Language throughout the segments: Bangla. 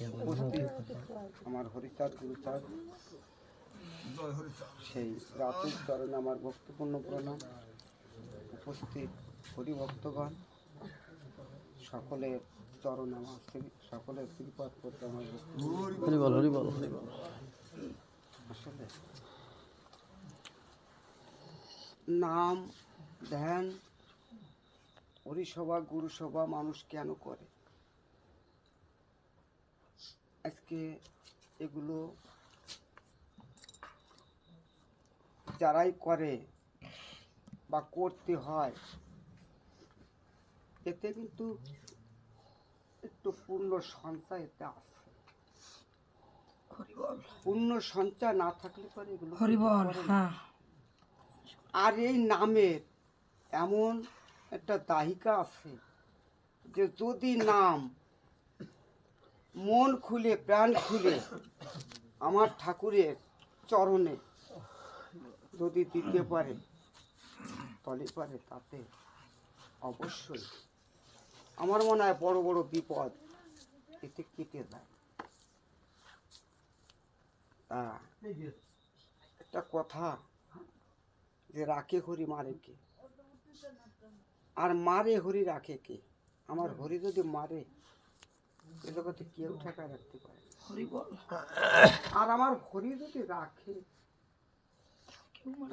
উপস্থিত আমার হরিচাঁদ গুরুচাঁদ, সেই রাতুল চরণে আমার ভক্তিপূর্ণ প্রণাম। উপস্থিত হরিভক্তগণ সকলের চরণ আমার সকলের শ্রীপাদ করতে আমার আসলে নাম ধ্যান হরিসভা গুরুসভা মানুষ কেন করে? আজকে এগুলো যারাই করে বা করতে হয়, এতে কিন্তু একটু পুণ্য সঞ্চয় এতে আছে। পুণ্য সঞ্চয় না থাকলে পরে এগুলো আর এই নামের এমন একটা দাহিকা আছে যে যদি নাম মন খুলে প্রাণ খুলে আমার ঠাকুরের চরণে যদি দিতে পারে তলে পারে, তাতে অবশ্যই আমার মনে হয় বড় বড় বিপদ এতে কেটে যায়। তা একটা কথা যে রাখে হরি মারে কে, আর মারে হরি রাখে কে? আমার হরি যদি মারে এ জগতে কেউ ঠেকায় রাখতে পারে, আর আমার হরি যদি রাখে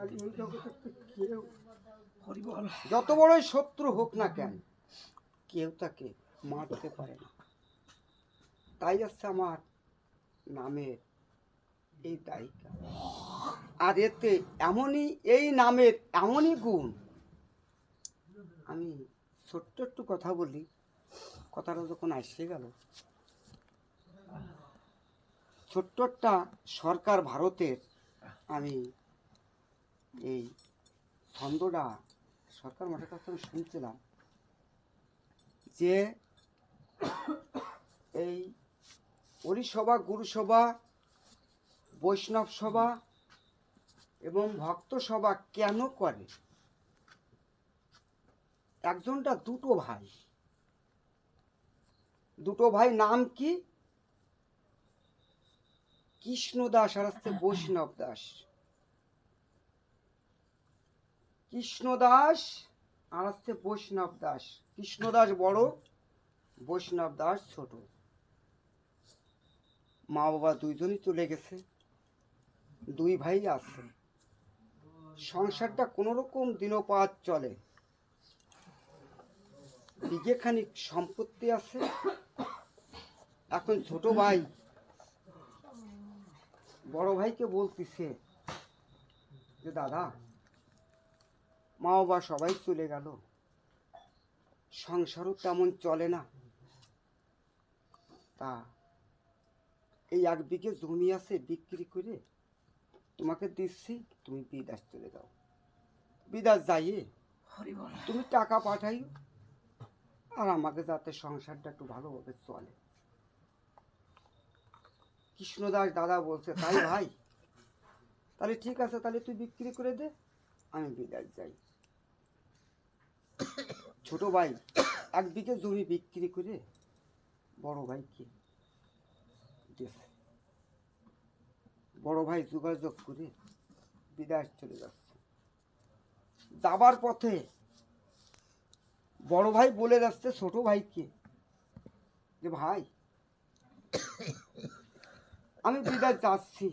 এই জগতে কেউ, যত বড়ই শত্রু হোক না কেন, কেউ তাকে মারতে পারে না। তাই আছে আমার নামের এই দায়িকা। আর এতে এমনই এই নামের এমনই গুণ। আমি ছোট্ট একটু কথা বলি, কথাটা যখন আসে গেল, ছোট্ট একটা সরকার ভারতের, আমি এই ছন্দটা সরকার মাঠের কাছে আমি শুনছিলাম যে এই হরিসভা গুরুসভা বৈষ্ণব সভা এবং ভক্ত সভা কেন করে? একজনটা দুটো ভাই নাম কি? কৃষ্ণ দাস আর হচ্ছে বৈষ্ণব দাস। কৃষ্ণ দাস আর হচ্ছে বৈষ্ণব দাস। কৃষ্ণ দাস বড়, বৈষ্ণব দাস ছোট। মা বাবা দুইজনই চলে গেছে, দুই ভাই আছে। সংসারটা কোন রকম দিনপাত চলে। বিঘে খানিক সম্পত্তি আছে। এখন ছোট ভাই বড় ভাইকে বলতেছে যে দাদা, মা বাবা সবাই চলে গেল, সংসারও তেমন চলে না, তা এই 1 বিঘে জমি আছে, বিক্রি করে তোমাকে দিচ্ছি, তুমি বিদেশ চলে যাও। বিদেশ যাইয়ে তুমি টাকা পাঠাইও, আর আমাকে যাতে সংসারটা একটু ভালোভাবে চলে। কৃষ্ণদাস দাদা বলছে তাই ভাই, তাহলে ঠিক আছে, তাহলে তুই বিক্রি করে দে, আমি বিদেশ যাই। ছোট ভাই 1 বিঘে জমি বিক্রি করে বড় ভাইকে দিয়েছে। বড় ভাই যোগাযোগ করে বিদেশ চলে যাচ্ছে। যাবার পথে বড় ভাই বলে যাচ্ছে ছোট ভাইকে যে ভাই, আমি বিদেশ যাচ্ছি,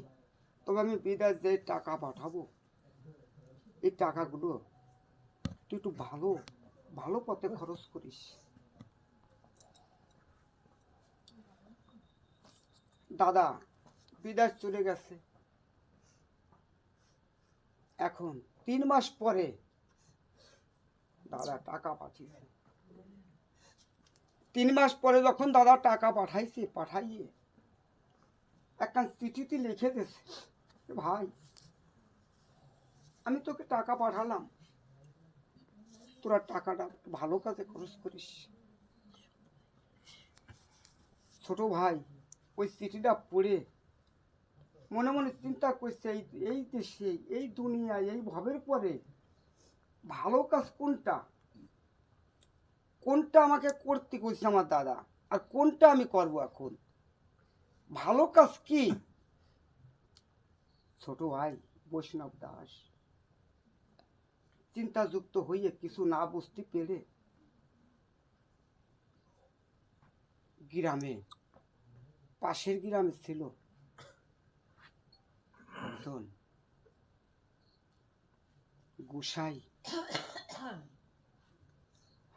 তবে আমি বিদেশ যে টাকা পাঠাবো, এই টাকাগুলো তুই একটু ভালো ভালো পথে খরচ করিস। দাদা বিদেশ চলে গেছে। এখন 3 মাস পরে দাদা টাকা পাঠিয়েছে। 3 মাস পরে যখন দাদা টাকা পাঠাইয়ে একটা চিঠিতে লিখে দিয়েছে, ভাই আমি তোকে টাকা পাঠালাম, তোরা টাকাটা ভালো কাজে খরচ করিস। ছোট ভাই ওই চিঠিটা পড়ে মনে মনে চিন্তা করছে, এই দেশে, এই দুনিয়ায়, এই ভাবের পরে ভালো কাজ কোনটা, কোনটা আমাকে করতে কইছে আমার দাদা, আর কোনটা আমি করব এখন। ভালো কাজ কি? ছোট ভাই বৈষ্ণব দাস চিন্তাযুক্ত হইয়ে কিছু না বুঝতে পেরে গ্রামে, পাশের গ্রামে ছিল একজন গোসাই।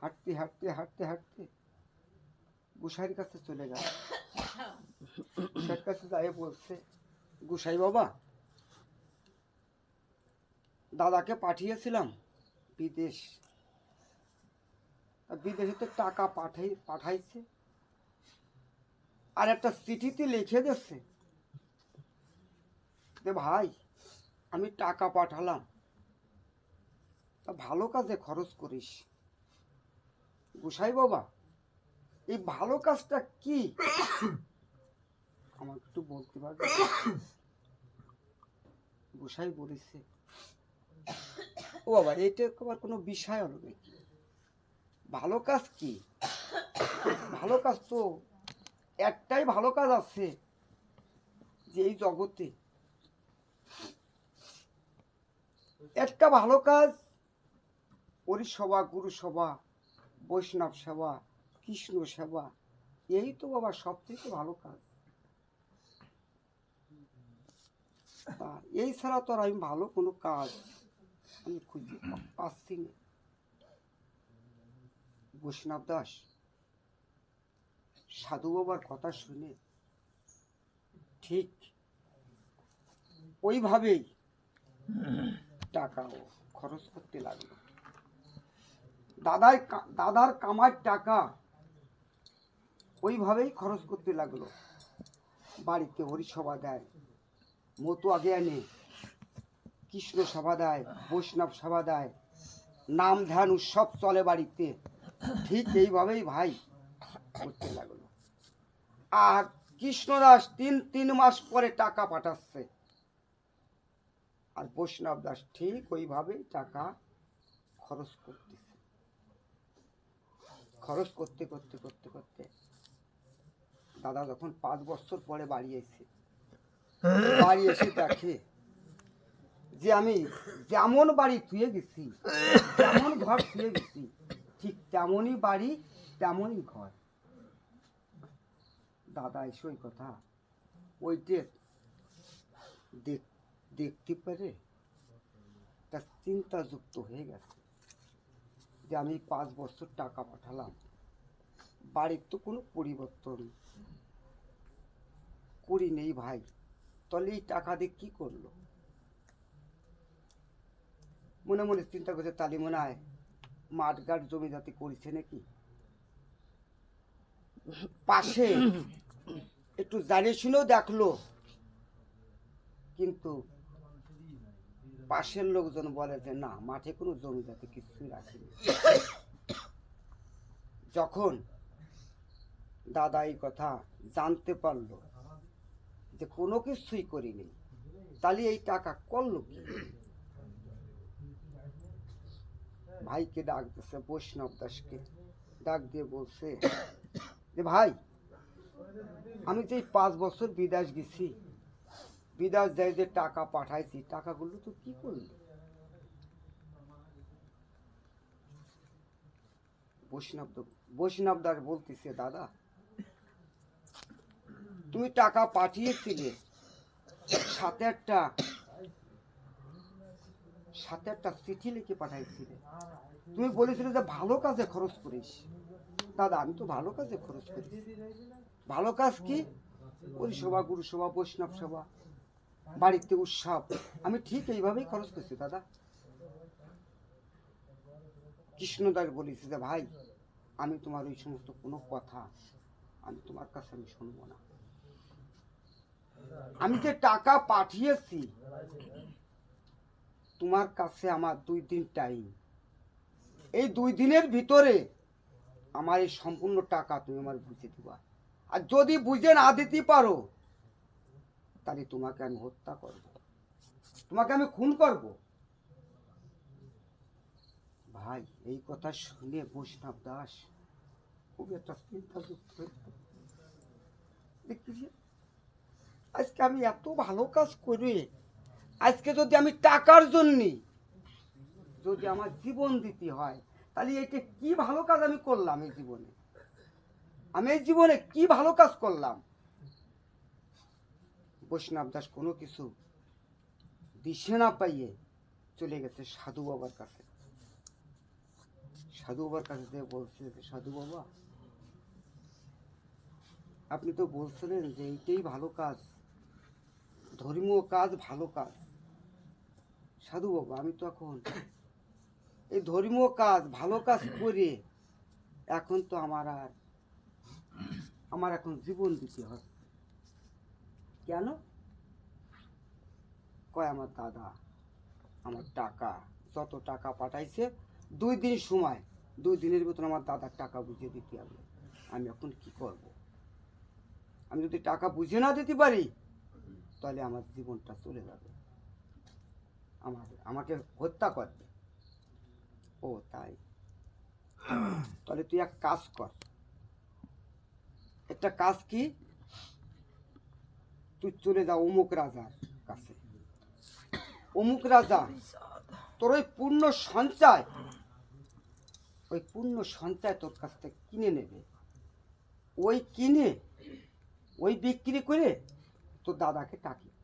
হাঁটতে হাঁটতে হাঁটতে হাঁটতে গোসাইয়ের কাছে চলে গেল। গোসাইয়ের কাছে যাই বলছে, গোসাই বাবা, দাদাকে পাঠিয়েছিলাম বিদেশ, বিদেশে তো টাকা পাঠাইছে, আর একটা চিঠিতে লিখে দিচ্ছে যে ভাই আমি টাকা পাঠালাম, তা ভালো কাজে খরচ করিস। গোসাই বাবা, এই ভালো কাজটা কি আমাকে একটু বলতে পারবে? গোসাই বলেছে, ও বাবা এটা আবার কোনো বিষয় হলো নাকি? ভালো কাজ কি? ভালো কাজ তো একটাই ভালো কাজ আছে যে এই জগতে, একটা ভালো কাজ হরিসভা, গুরু সভা, বৈষ্ণব সেবা, কৃষ্ণ সেবা, এই তো বাবা সব থেকে ভালো কাজ। এই ছাড়া তো আর আমি ভালো কোনো কাজ আমি খুঁজে পাচ্ছি না। বৈষ্ণব দাস সাধু বাবার কথা শুনে ঠিক ওইভাবেই টাকাও খরচ করতে লাগলো। দাদার কামার টাকা ওইভাবেই খরচ করতে লাগলো। বাড়িতে হরিসভা দেয়, মতো আগে আনে, কৃষ্ণ সভা দেয়, বৈষ্ণব সভা দেয়, নাম ধ্যান উৎসব চলে বাড়িতে। ঠিক এইভাবেই ভাই করতে লাগলো। আর কৃষ্ণদাস তিন মাস পরে টাকা পাঠাচ্ছে, আর বৈষ্ণব দাস ঠিক ওইভাবেই টাকা খরচ করতেছে। খরচ করতে করতে করতে করতে দাদা যখন 5 বছর পরে বাড়ি এসে দেখে যে আমি যেমন বাড়ি থুয়ে গেছি, যেমন ঘর থুয়ে গেছি, ঠিক তেমনই বাড়ি তেমনই ঘর। দাদা এসে ওই কথা ওইটে দেখতে পারে, তার চিন্তাযুক্ত হয়ে গেছে যে আমি 5 বছর টাকা পাঠালাম, বাড়ির তো কোনো পরিবর্তন করি নেই ভাই, তাহলে এই টাকা দিয়ে কি করলো? মনে মনে চিন্তা করছে, তালি মনে হয় মাঠঘাট জমি জাতি করেছে নাকি। পাশে একটু জানিয়ে শুনেও দেখলো, কিন্তু পাশের লোকজন বলে যে না, মাঠে কোনো জমি জাতি কিছুই রাখেনি। যখন দাদা এই কথা জানতে পারলো যে কোনো কিছুই করিনি, তাহলে এই টাকা করলো কি? ভাইকে ডাক দিচ্ছে, বৈষ্ণব দাসকে ডাক দিয়ে বলছে যে ভাই, আমি যে 5 বছর বিদেশ গেছি, বিদেশ যাই যে টাকা পাঠাইছি, টাকাগুলো তো কি করলি? বৈষ্ণব দাস বলতেছে, দাদা তুমি টাকা পাঠিয়েছিলে, সাথে একটা চিঠি লিখে পাঠাইছিলে, তুমি বলেছিলে যে ভালো কাজে খরচ করিস। দাদা আমি তো ভালো কাজে খরচ করি। ভালো কাজ কি? হরিসভা, গুরু সভা, বৈষ্ণব সভা, বাড়িতে উৎসব, আমি ঠিক এইভাবেই খরচ করছি দাদা। কৃষ্ণদাস বলেছে যে ভাই, আমি তোমার ওই সমস্ত কোনো কথা আমি তোমার কাছে আমি শুনবো না। আমি যে টাকা পাঠিয়েছি, তোমার কাছে আমার 2 দিন টাইম, এই 2 দিনের ভিতরে আমার এই সম্পূর্ণ টাকা তুমি আমার বুঝে দিবা। আর যদি বুঝে না দিতে পারো, তাহলে তোমাকে আমি হত্যা করব, তোমাকে আমি খুন করব। ভাই এই কথা শুনে বৈষ্ণব দাস খুব একটা চিন্তাযুক্ত হয়ে দেখতেছি আজকে আমি এত ভালো কাজ করি, আজকে যদি আমি টাকার জন্য যদি আমার জীবন দিতে হয়, তাহলে এটা কি ভালো কাজ আমি করলাম এই জীবনে? আমি এই জীবনে কি ভালো কাজ করলাম? বৈষ্ণব দাস কোনো কিছু দিশে না পাইয়ে চলে গেছে সাধু বাবার কাছে। সাধু বাবার কাছে যে বলছে যে, সাধু বাবা, আপনি তো বলছিলেন যে এইটাই ভালো কাজ, ধর্মীয় কাজ ভালো কাজ। সাধু বাবা, আমি তো এখন এই ধর্মীয় কাজ ভালো কাজ করে এখন তো আমার এখন জীবন দিতে হবে। কেন? কয় আমার দাদা আমার টাকা, যত টাকা পাঠাইছে 2 দিন সময়, 2 দিনের ভিতরে আমার দাদার টাকা বুঝিয়ে দিতে হবে। আমি এখন কি করব? আমি যদি টাকা বুঝে না দিতে পারি, তাহলে আমার জীবনটা চলে যাবে, আমাকে হত্যা করবে। ও তাই? তাহলে তুই এক কাজ কর। একটা কাজ কি? তুই চলে যা অমুক রাজার কাছে। অমুক রাজা তোর ওই পূর্ণ সঞ্চয় তোর কাছ থেকে কিনে নেবে। ওই কিনে ওই বিক্রি করে তোর দাদাকে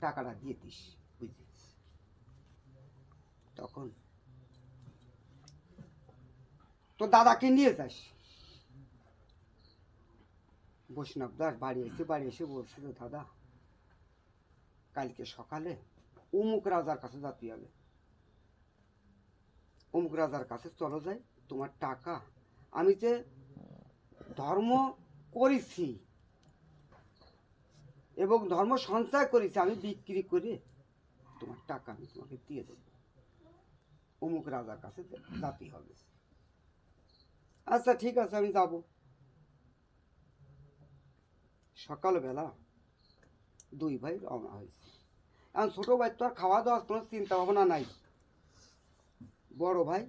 টাকাটা দিয়ে দিস, বুঝলি? তখন তোর দাদাকে নিয়ে যাস। বৈষ্ণব দাস বাড়ি এসে বলছিল, দাদা কালকে সকালে অমুক রাজার কাছে যেতে হবে। অমুক রাজার কাছে চলো যাই, তোমার টাকা আমি যে ধর্ম করেছি এবং ধর্ম সঞ্চয় করেছি, আমি বিক্রি করে তোমার টাকা আমি তোমাকে দিয়ে দেবো। অমুক রাজার কাছে যেতে হবে। আচ্ছা ঠিক আছে, আমি যাব। সকালবেলা 2 ভাই রওনা হয়েছে। এখন ছোট ভাই তো আর খাওয়া দাওয়ার কোনো চিন্তা ভাবনা নাই। বড় ভাই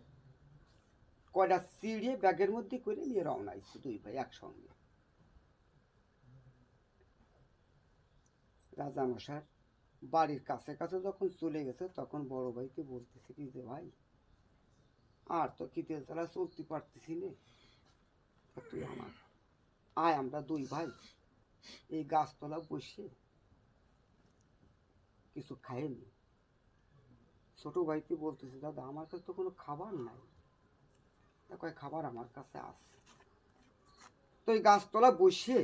কয়টা চিড়িয়ে ব্যাগের মধ্যে করে নিয়ে রওনা হয়েছে, 2 ভাই একসঙ্গে। রাজামশাই বাড়ির কাছে কাছে যখন চলে গেছে, তখন বড় ভাইকে বলতেছে কি যে, ভাই আর তো খিদে ছাড়া চলতে পারতেছি না, তুই আমার আয়, আমরা 2 ভাই এই গাছতলা বসে কিছু খাইনি। ছোট ভাইকে বলতেছে, দাদা আমার কাছে তো কোনো খাবার নাই। কয়, খাবার আমার কাছে আছে। তো এই গাছতলা বসে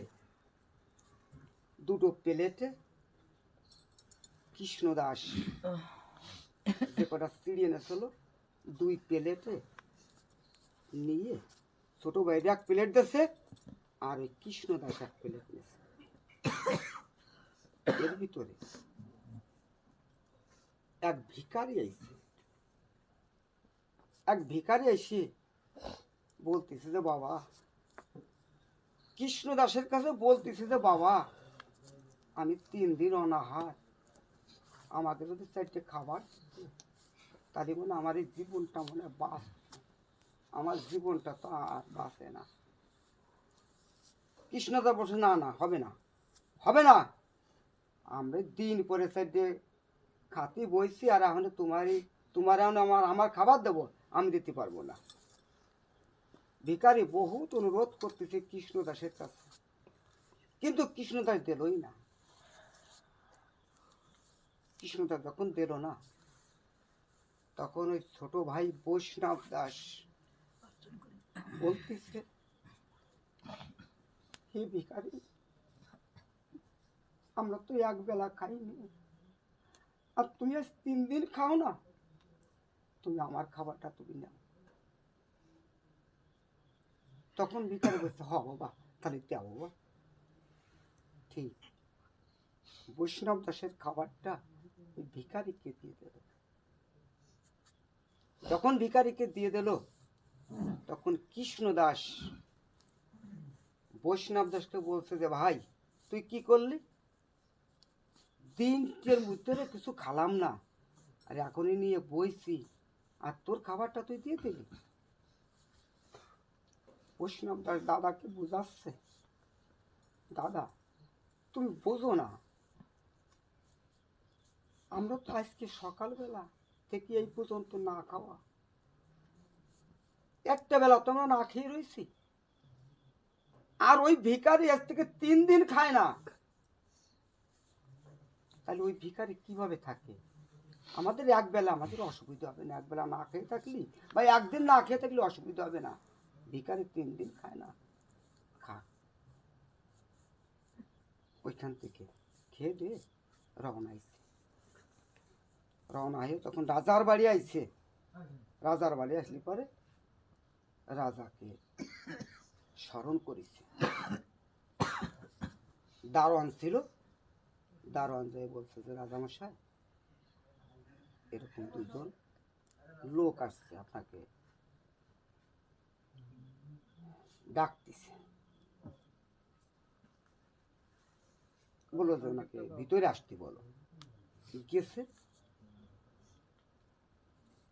2টো প্লেটে কৃষ্ণদাস যে কটা চিড়ি এনেছিল, 2 প্লেটে নিয়ে ছোট ভাইয়ের 1 প্লেট দিয়েছে, আর ওই কৃষ্ণদাস 1 প্লেট নিয়েছে। এর ভিতরে এক ভিখারি এসে বলতেছে যে, বাবা, কৃষ্ণদাসের কাছে বলতেছে যে, বাবা আমি 3 দিন অনাহার, আমাকে যদি 4টে খাবার, তাহলে মনে আমার এই জীবনটা আমার জীবনটা তো আর বাঁচে না। কৃষ্ণদাস বলছে, না না, হবে না, হবে না, আমরা দিন পরে 4টে খাতে বইছি, আর এখন তোমার এখন আমার খাবার দেবো, আমি দিতে পারবো না। ভিখারি বহুত অনুরোধ করতেছে কৃষ্ণদাসের কাছে, কিন্তু কৃষ্ণদাস দিলই না। কৃষ্ণদাস যখন দিল না, তখন ওই ছোট ভাই বৈষ্ণব দাস বলতেছে, হে ভিখারি, আমরা তো 1 বেলা খাইনি, আর তুমি আজ 3 দিন খাও না, তুমি আমার খাবারটা তুমি নাও। তখন ভিখারি বলছে, হ বাবা, তাহলে দেও বাবা। ঠিক বৈষ্ণব দাসের খাবারটা ওই ভিখারিকে দিয়ে দিল। যখন ভিখারিকে দিয়ে দিল, তখন কৃষ্ণদাস বৈষ্ণব দাসকে বলছে যে, ভাই তুই কি করলি? দিনের ভিতরে কিছু খালাম না, আর এখনই নিয়ে বইছি, আর তোর খাবারটা তুই দিয়ে দিলি। বৈষ্ণব দাস দাদাকে বুঝাচ্ছে, দাদা তুমি বোঝো না, আমরা তো আজকে সকালবেলা থেকে এই পর্যন্ত না খাওয়া, একটা বেলা তো আমরা না খেয়ে রয়েছি। আর ওই ভিখারি আজ থেকে 3 দিন খায় না, তাহলে ওই ভিখারি কিভাবে থাকে? আমাদের এক বেলা আমাদের অসুবিধা হবে না, এক বেলা না খেয়ে থাকলি বা একদিন না খেয়ে থাকলে অসুবিধা হবে না। ভিখারি 3 দিন খায় না, খা। ওইখান থেকে খেয়ে দিয়ে রওনা আইছে। রওনা হয়ে তখন রাজার বাড়ি আইছে। রাজার বাড়ি আসলে পরে রাজাকে স্মরণ করেছে। দারোয়ান ছিল, দারোয়ান যায় বলছে যে রাজামশাই এরকম 2 জন লোক আসছে আপনাকে ডাকতেছে, বলো যে ওনাকে ভিতরে আসতে বলো। গেছে।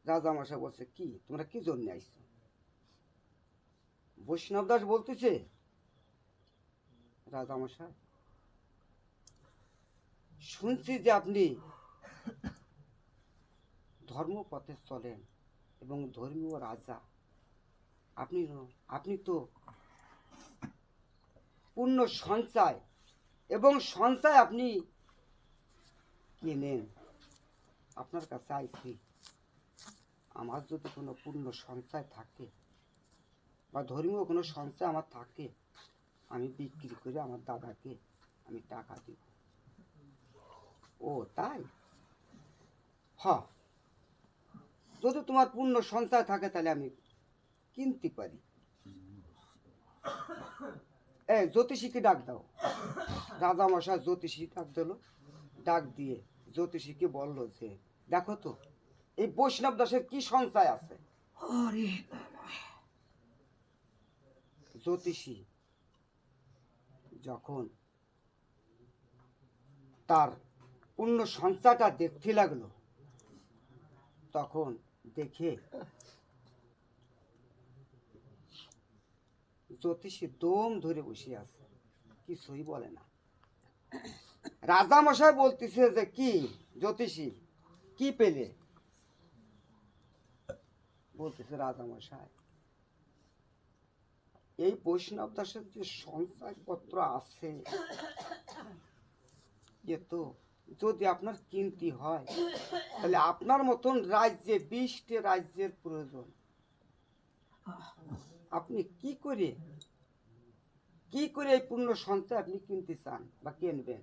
রাজামশাই বলছে কি তোমরা কি জন্য আইছো? বৈষ্ণব দাস বলতেছে রাজামশাই শুনছি যে আপনি ধর্মপথে চলেন এবং ধর্মীয় রাজা। আপনি তো পুণ্য সঞ্চয় এবং সঞ্চয় আপনি কেনেন। আপনার কাছে আইছি, আমার যদি কোনো পুণ্য সঞ্চয় থাকে বা ধর্মীয় কোনো সঞ্চয় আমার থাকে, আমি বিক্রি করে আমার দাদাকে আমি টাকা দিব। ও তাই? হ্যাঁ, যদি তোমার পুণ্য সঞ্চয় থাকে তাহলে আমি কিনতে পারি। এই জ্যোতিষীকে ডাক দাও। রাজামশাই জ্যোতিষী ডাক দিল। ডাক দিয়ে জ্যোতিষীকে বলল যে দেখো তো এই বৈষ্ণব দাসের কি সঞ্চয় আছে। জ্যোতিষী যখন তার পুণ্য সঞ্চয়টা দেখতে লাগলো, তখন দেখে জ্যোতিষী দম ধরে বসে আছে, কিছুই বলে না। রাজামশাই বলতেছে যে কি জ্যোতিষী কি পেলে? বলতেছে রাজামশাই এই বৈষ্ণব দাসের যে সঞ্চয়পত্র আছে এ তো যদি আপনার কিনতে হয় তাহলে আপনার মতন রাজ্যে 20টি রাজ্যের প্রয়োজন। আপনি কি করে এই পূর্ণ সঞ্চয় আপনি কিনতে চান বা কিনবেন?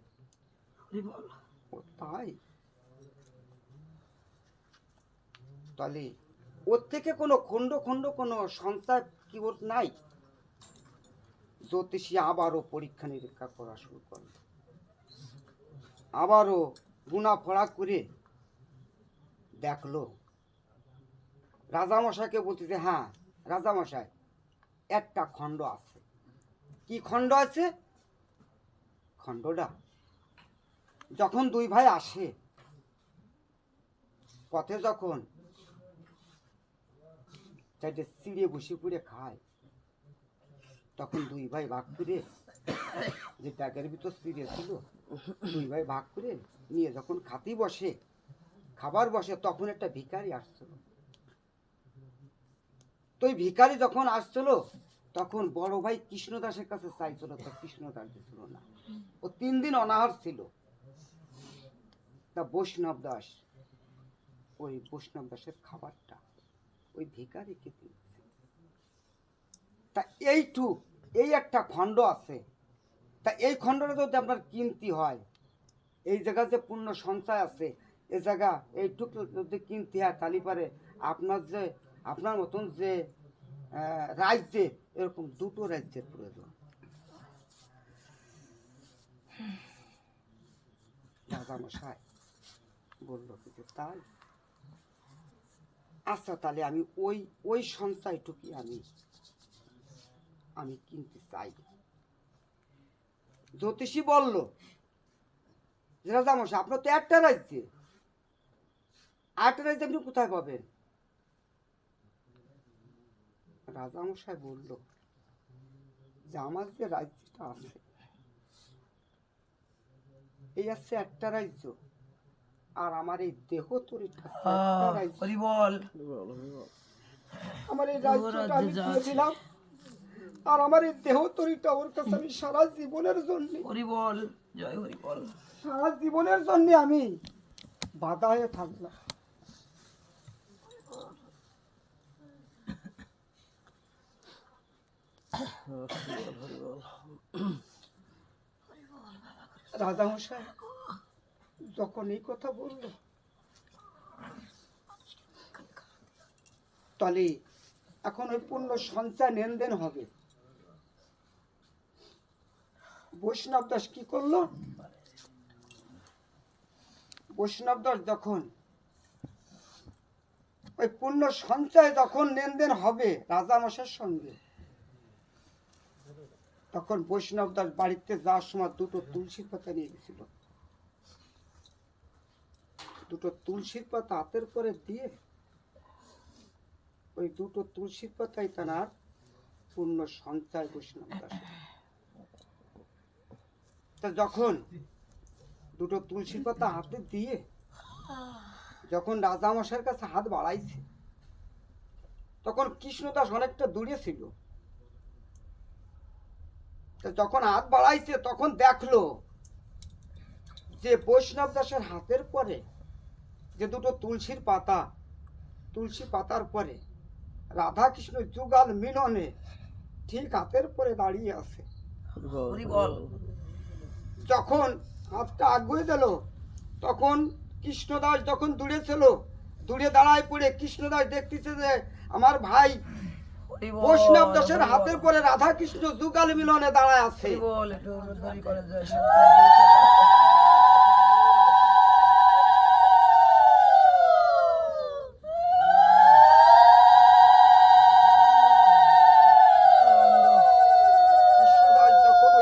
ও তাই? তাহলে ওর থেকে কোনো খণ্ড খণ্ড কোনো সঞ্চয় কি ওর নাই? জ্যোতিষী আবারও পরীক্ষা নিরীক্ষা করা শুরু করল, আবারও গুণা ফড়া করে দেখলো। রাজামশাইকে বলতেছে হ্যাঁ রাজামশাই একটা খণ্ড আছে। কি খণ্ড আছে? খণ্ডটা যখন 2 ভাই আসে পথে, যখন চাইতে চিড়ে বসে পড়ে খায়, তখন 2 ভাই ভাগ করে যে ব্যাগের ভিতর চিড়ে ছিল 2 ভাই ভাগ করে নিয়ে যখন খাতি বসে খাবার বসে, তখন একটা ভিখারি আসছিল। তো ওই ভিখারি যখন আসছিল তখন বড় ভাই কৃষ্ণদাসের কাছে চাইছিল, তো কৃষ্ণদাস দিছিল না। ও 3 দিন অনাহার ছিল। তা বৈষ্ণব দাস ওই বৈষ্ণব দাসের খাবারটা ওই ভিখারিকে দিয়েছে। তা এই একটা খণ্ড আছে। তা এই খণ্ডটা যদি আপনার কিনতে হয়, এই জায়গা যে পূর্ণ সঞ্চয় আছে এই জায়গা এইটুকু যদি কিনতে হয় তাহলে পারে আপনার মতন যে রাজ্যে এরকম 2টো রাজ্যের প্রয়োজন। রাজামশাই বলল যে তাই? আচ্ছা তাহলে আমি ওই সঞ্চয়টুকি আমি কিনতে চাই। জ্যোতিষী বলল যে রাজামশাই আপনার তো একটা রাজ্যে, রাজ্যে আপনি কোথায় পাবেন? রাজামশাই বলল যে আমার যে রাজ্যটা আছে এই আছে একটা রাজ্য, আর আমার এই দেহ তরিটা হরি বল। আমার এই রাজ্যটা আমি দিয়েছিলাম, আর আমার এই দেহ তরিটা ওর কাছে আমি সারা জীবনের জন্য, হরি বল, জয় হরি বল, সারা জীবনের জন্য আমি বাধা হয়ে থাকলাম। রাজামশাই যখন এই কথা বলল, তাহলে এখন ওই পূর্ণ সঞ্চয় লেনদেন হবে। বৈষ্ণব দাস কি করলো? বৈষ্ণব দাস যখন ওই পূর্ণ সঞ্চয় যখন লেনদেন হবে রাজামশাইয়ের সঙ্গে, তখন বৈষ্ণব দাস বাড়িতে যাওয়ার সময় দুটো তুলসীর পাতা নিয়ে গেছিল। দুটো তুলসীর পাতা হাতের করে দিয়ে ওই দুটো তুলসীর পাতাই তার পূর্ণ সঞ্চয় বৈষ্ণব দাস। তা যখন দুটো তুলসীর পাতা হাতে দিয়ে যখন রাজামশাইয়ের কাছে হাত বাড়াইছে, তখন কৃষ্ণদাস অনেকটা দূরে ছিল। যখন হাত বাড়াইছে তখন দেখলো যে বৈষ্ণব দাসের হাতের পরে যে দুটো তুলসীর পাতা, তুলসী পাতার পরে রাধা কৃষ্ণ যুগল মিলনে ঠিক হাতের পরে দাঁড়িয়ে আছে। যখন হাতটা আগুয়ে দিল, তখন কৃষ্ণদাস যখন দূরে ছিল, দূরে দাঁড়ায় পড়ে কৃষ্ণদাস দেখতেছে যে আমার ভাই বৈষ্ণব দাসের হাতের পরে রাধা কৃষ্ণ যুগল মিলনে দাঁড়ায় আছে। কৃষ্ণদাস যখন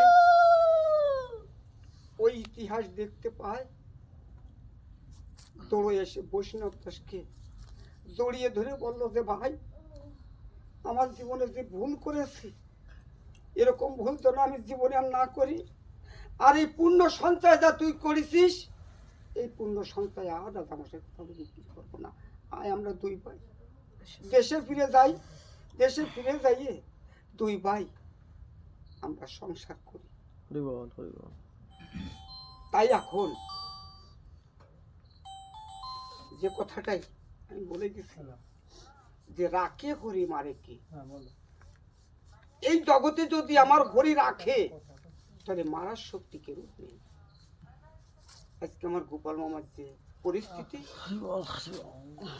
ওই ইতিহাস দেখতে পায়, দৌড়ে এসে বৈষ্ণব দাসকে জড়িয়ে ধরে বলল যে ভাই, আমার জীবনে যে ভুল করেছি, এরকম ভুল যেন আমি জীবনে আর না করি। আর এই পুণ্য সঞ্চয় যা তুই করেছিস, এই পুণ্য সঞ্চয় আর রাজামশাই কোথাও বিক্রি করবো না। আয় আমরা দুই ভাই দেশে ফিরে যাই, দেশে ফিরে যাইয়ে দুই ভাই আমরা সংসার করি। তাই এখন যে কথাটাই আমি বলে গেছিলাম যে রাখে হরি মারে কে, এই জগতে যদি আমার হরি রাখে তাহলে মারার শক্তি কেউ নেই। আজকে আমার গোপাল মামার যে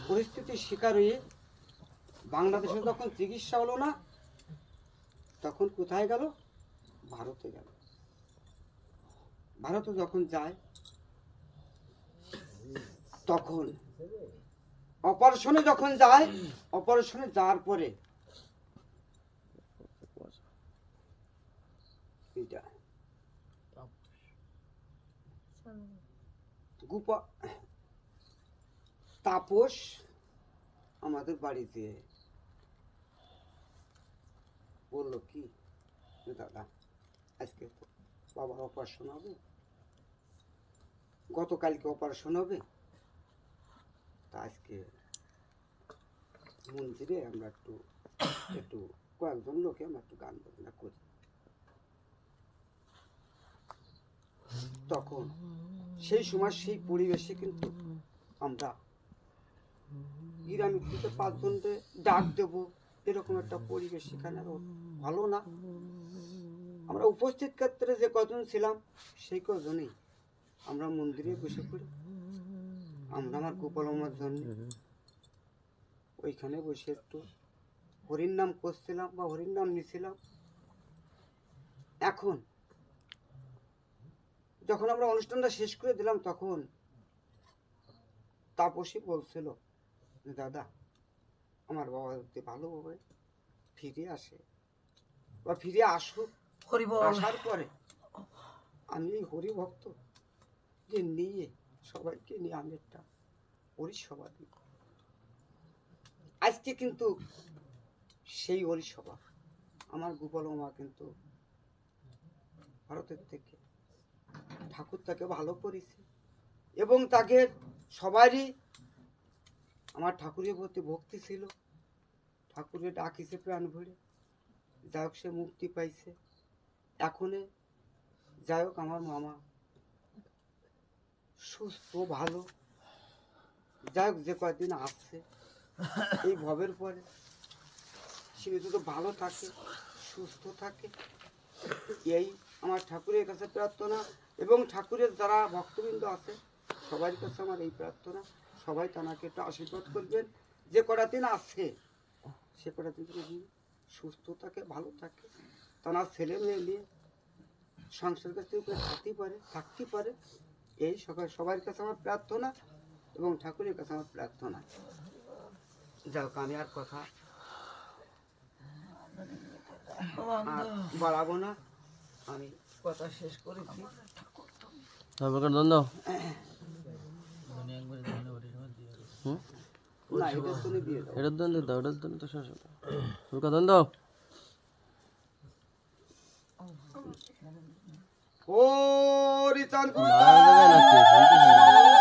পরিস্থিতির শিকার হয়ে বাংলাদেশে যখন চিকিৎসা হলো না, তখন কোথায় গেল? ভারতে গেল। ভারতে যখন যায়, তখন অপারেশনে যখন যায়, অপারেশনে যাওয়ার পরে তাপস আমাদের বাড়িতে বললো কি, দাদা আজকে তো বাবার অপারেশন হবে, গতকালকে অপারেশন হবে, তা আজকে মন্দিরে আমরা একটু একটু কয়েকজন লোকে আমরা একটু গান বাজনা করি। তখন সেই সময় সেই পরিবেশে কিন্তু আমরা গ্রামের থেকে 5 জনকে ডাক দেব, এরকম একটা পরিবেশ সেখানে ভালো না। আমরা উপস্থিত ক্ষেত্রে যে কজন ছিলাম সেই কজনেই আমরা মন্দিরে বসে পড়ি। আমরা আমার গোপাল মামার জন্য ওইখানে বসে একটু হরির নাম করছিলাম বা হরির নাম নিছিলাম। এখন যখন আমরা অনুষ্ঠানটা শেষ করে দিলাম, তখন তাপসী বলছিল, দাদা আমার বাবা যদি ভালোভাবে ফিরে আসে বা ফিরে আসুক, আসার পরে আমি এই হরি ভক্ত যে নিয়ে সবাইকে নিয়ে আমি একটা হরিসভা দিব। আজকে কিন্তু সেই হরিসভা আমার গোপাল মামা কিন্তু ভারতের থেকে ঠাকুর তাকে ভালো করেছে, এবং তাকে সবারই আমার ঠাকুরের প্রতি ভক্তি ছিল, ঠাকুরের ডাকিছে প্রাণ ভরে, যাই হোক সে মুক্তি পাইছে। এখনে যাই হোক আমার মামা সুস্থ ভালো, যাই হোক যে কয়েকদিন আসছে এই ভবের পরে সে তো ভালো থাকে, সুস্থ থাকে, এই আমার ঠাকুরের কাছে প্রার্থনা। এবং ঠাকুরের যারা ভক্তবৃন্দ আছে সবার কাছে আমার এই প্রার্থনা, সবাই তাকে একটু আশীর্বাদ করবেন। যে কটা দিন আছে সে কটা দিন যদি সুস্থ থাকে, ভালো থাকে, তার ছেলে মেয়ে নিয়ে সংসার কাছ থেকে থাকতে পারে, এই সবার কাছে আমার প্রার্থনা এবং ঠাকুরের কাছে আমার প্রার্থনা। যাই হোক আমি আর কথা আর বাড়াবো না, আমি কথা শেষ করেছি। না এটা তুমি দিয়ে দাও। এটার দন দাও, এটার দন তো শেষ হলো। ফুলকা দন দাও। ও রিচান আর জায়গায় নাকি?